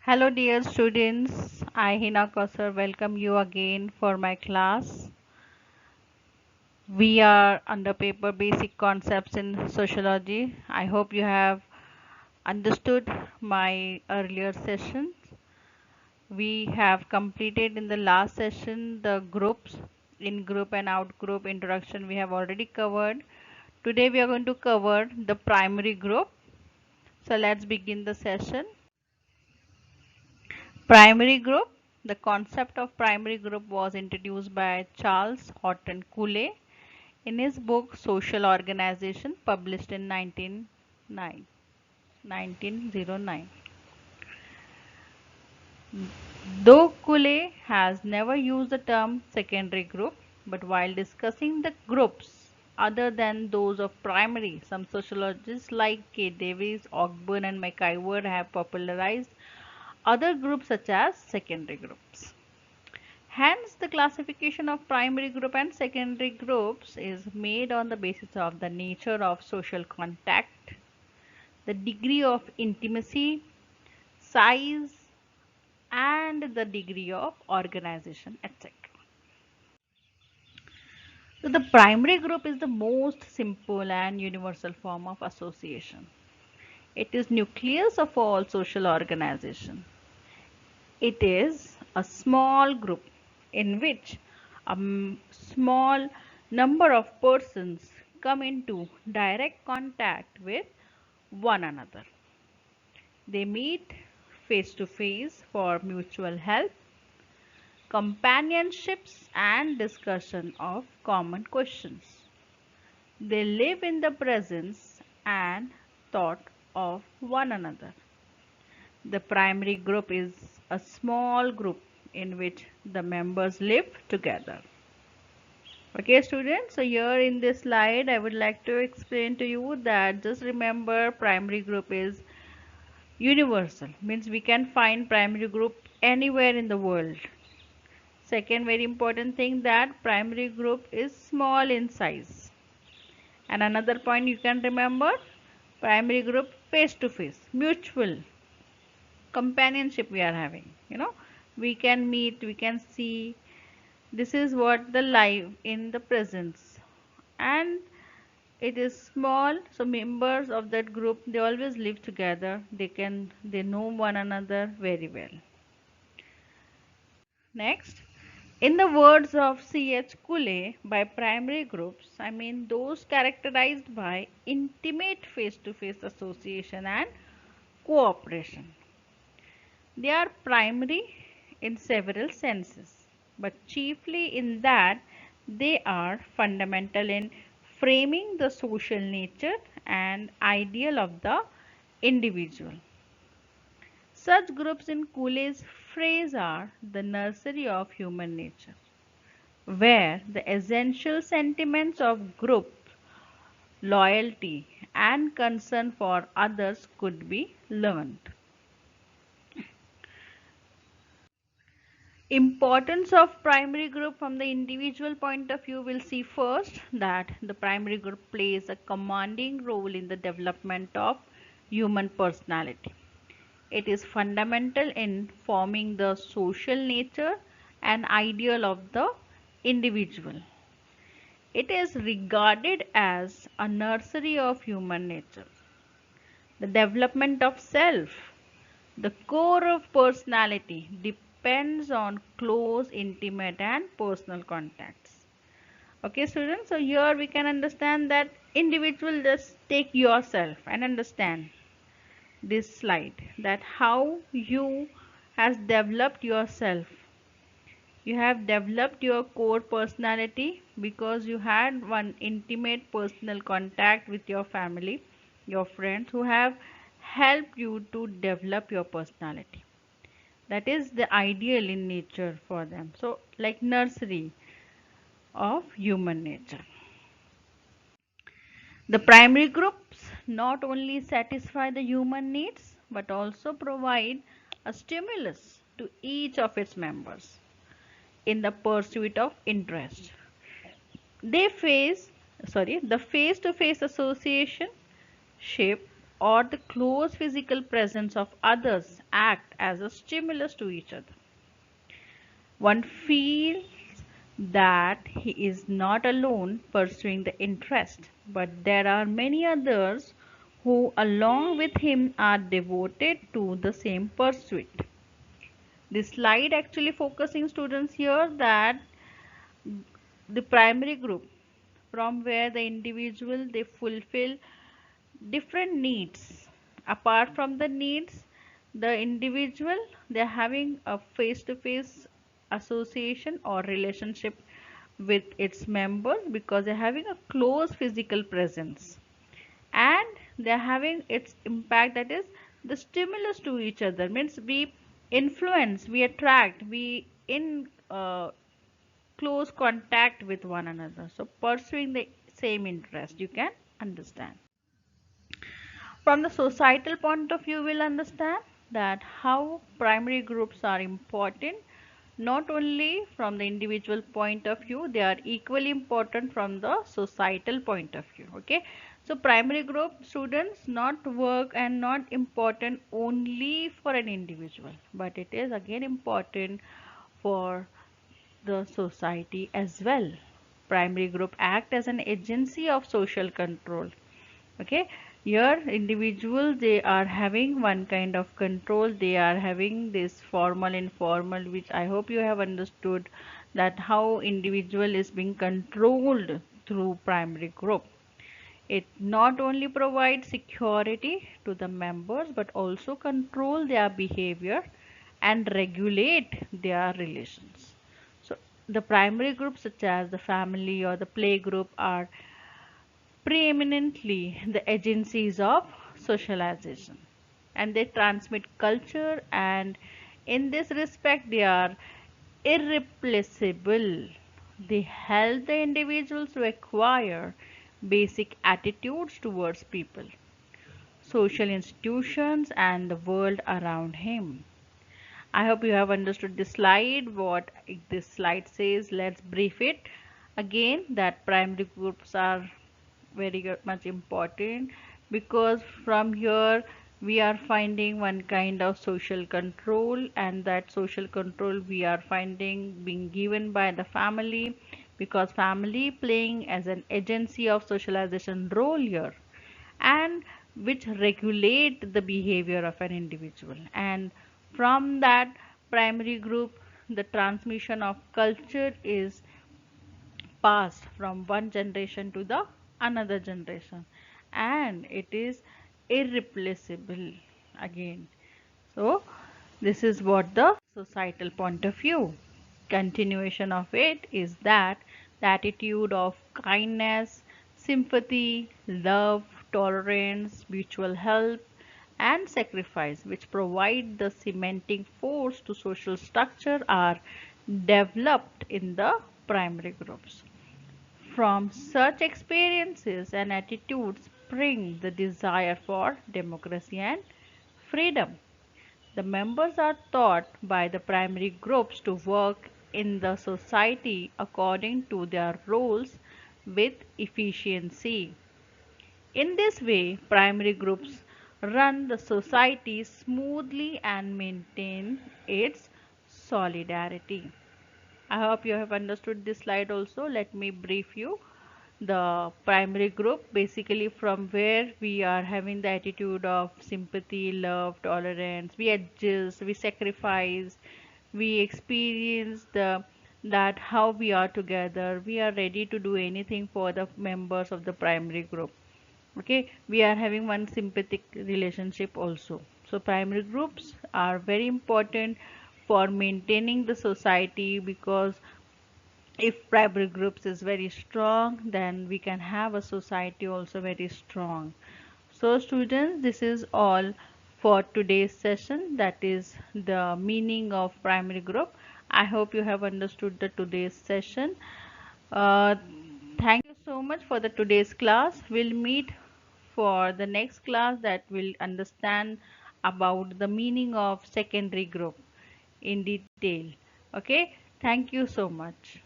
Hello dear students, I Hina Kausar welcome you again for my class. We are under paper basic concepts in sociology. I hope you have understood my earlier sessions. We have completed in the last session the groups, in group and out group introduction we have already covered. Today we are going to cover the primary group. So let's begin the session. Primary group. The concept of primary group was introduced by Charles Horton Cooley in his book Social Organization, published in 1909. Though Cooley has never used the term secondary group, but while discussing the groups other than those of primary, some sociologists like K. Davies, Ogburn, and McIver have popularized other groups such as secondary groups. Hence, the classification of primary group and secondary groups is made on the basis of the nature of social contact, the degree of intimacy, size, and the degree of organization, etc. So, the primary group is the most simple and universal form of association. It is nucleus of all social organization. It is a small group in which a small number of persons come into direct contact with one another. They meet face to face for mutual help, companionships, and discussion of common questions. They live in the presence and thought of one another. The primary group is a small group in which the members live together. Okay students, so here in this slide I would like to explain to you that just remember primary group is universal, means we can find primary group anywhere in the world. Second very important thing, that primary group is small in size. And another point you can remember, primary group face to face, mutual companionship we are having, we can meet, we can see. This is what the life in the presence, and it is small, so members of that group they always live together, they know one another very well. Next, in the words of C.H. Cooley, by primary groups I mean those characterized by intimate face to face association and cooperation. They are primary in several senses, but chiefly in that they are fundamental in framing the social nature and ideal of the individual. Such groups in Cooley's phrase are the nursery of human nature, where the essential sentiments of group, loyalty, and concern for others could be learned. Importance of primary group from the individual point of view, we'll see first that the primary group plays a commanding role in the development of human personality. It is fundamental in forming the social nature and ideal of the individual. It is regarded as a nursery of human nature. The development of self, the core of personality, depends on close, intimate, and personal contacts. Okay, students, so here we can understand that individual, just take yourself and understand this slide, that how you has developed yourself. You have developed your core personality because you had one intimate personal contact with your family, your friends, who have helped you to develop your personality. That is the ideal in nature for them. So like nursery of human nature. The primary groups not only satisfy the human needs but also provide a stimulus to each of its members in the pursuit of interest. They face, the face-to-face association shape or the close physical presence of others act as a stimulus to each other. One feels that he is not alone pursuing the interest, but there are many others who, along with him, are devoted to the same pursuit. This slide actually focusing students here that the primary group from where the individual they fulfill different needs. Apart from the needs, the individual they're having a face-to-face association or relationship with its members because they're having a close physical presence, and they're having its impact, that is the stimulus to each other, means we influence, we attract, we in close contact with one another, so pursuing the same interest, you can understand. From the societal point of view, we'll understand that how primary groups are important. Not only from the individual point of view, they are equally important from the societal point of view. Okay, so primary group students not work and not important only for an individual, but it is again important for the society as well. Primary group act as an agency of social control. Okay, here individuals they are having one kind of control, they are having this formal informal, which I hope you have understood that how individual is being controlled through primary group. It not only provides security to the members but also control their behavior and regulate their relations. So the primary groups such as the family or the play group are preeminently the agencies of socialization, and they transmit culture, and in this respect they are irreplaceable. They help the individuals to acquire basic attitudes towards people, social institutions, and the world around him. I hope you have understood this slide. What this slide says, let's brief it again, that primary groups are very much important because from here we are finding one kind of social control, and that social control we are finding being given by the family, because family playing as an agency of socialization role here, and which regulate the behavior of an individual, and from that primary group the transmission of culture is passed from one generation to the another generation, and it is irreplaceable again. So this is what the societal point of view. Continuation of it is that the attitude of kindness, sympathy, love, tolerance, mutual help, and sacrifice, which provide the cementing force to social structure, are developed in the primary groups. From such experiences and attitudes spring the desire for democracy and freedom. The members are taught by the primary groups to work in the society according to their roles with efficiency. In this way, primary groups run the society smoothly and maintain its solidarity. I hope you have understood this slide also. Let me brief you. The primary group, basically from where we are having the attitude of sympathy, love, tolerance, we adjust, we sacrifice, we experience the that how we are together, we are ready to do anything for the members of the primary group. Okay, we are having one sympathetic relationship also. So primary groups are very important for maintaining the society, because if primary groups is very strong, then we can have a society also very strong. So students, this is all for today's session, that is the meaning of primary group. I hope you have understood the today's session. uh, Thank you so much for the today's class. We'll meet for the next class that will understand about the meaning of secondary group in detail. Okay, thank you so much.